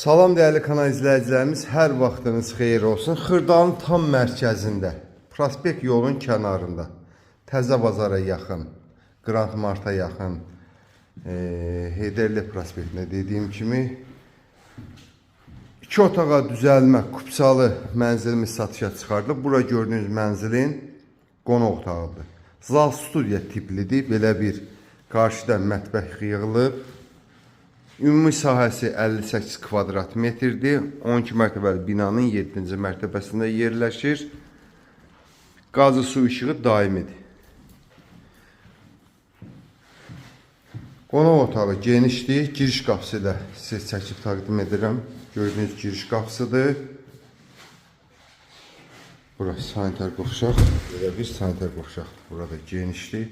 Salam dəyərli kanal izləyicilərimiz, hər vaxtınız xeyir olsun. Xırdalın tam mərkəzində, prospekt yolun kənarında, Təzə Bazara yaxın, Grand Marta yaxın, Heydərli prospektinə dediyim kimi 2 otağa düzəlmə, kupsalı mənzilimiz satışa çıxarılıb. Bura gördüyünüz mənzilin qonaq otağıdır. Zal studiya tiplidir, belə bir qarşıdan mətbəx yığılıb. Ümumi sahəsi 58 kvadrat metrdir. 12 mərtəbəli binanın 7-ci mərtəbəsində yerləşir. Qazı su işığı daimidir. Qonaq otağı genişdir. Giriş qapısı ilə sizə çəkib təqdim edirəm. Gördüyünüz giriş qapısıdır. Burası sanitar qovşaq. Belə bir sanitar qovşaqdır. Burada genişdir.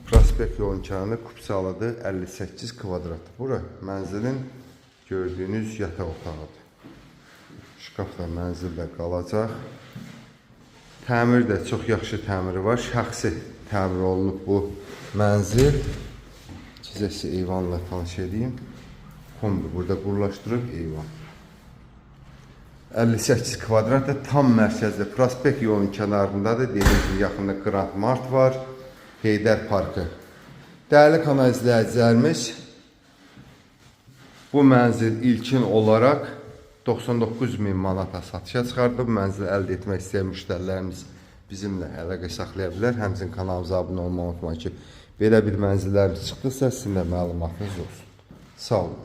Prospekt yolun kənarı kupsalıdır, 58 kvadrat. Bura mənzilin gördüyünüz yataq otağıdır. Şkaf da mənzildə qalacaq. Təmir də çox yaxşı təmiri var. Şəxsi təmir olunub bu mənzil. Sizə eyvanla tanış edeyim. Kombi burada qurulaşdırıb eyvan. 58 kvadrat da tam mərkəzdə. Prospekt yolun kənarındadır. Dediyim kimi yaxında Grand Mart var. Heydər Parkı. Dəyərli kanal izləyicilərimiz, bu mənzil ilkin olaraq 99.000 manata satışa çıxardıb. Mənzil əldə etmək istəyən müştərilərimiz bizimlə əlaqə saxlaya bilər. Həmçinin kanalımıza abunə olmağı unutmayın ki, belə bir mənzillərimiz çıxdısa sizin də məlumatınız olsun. Sağ olun.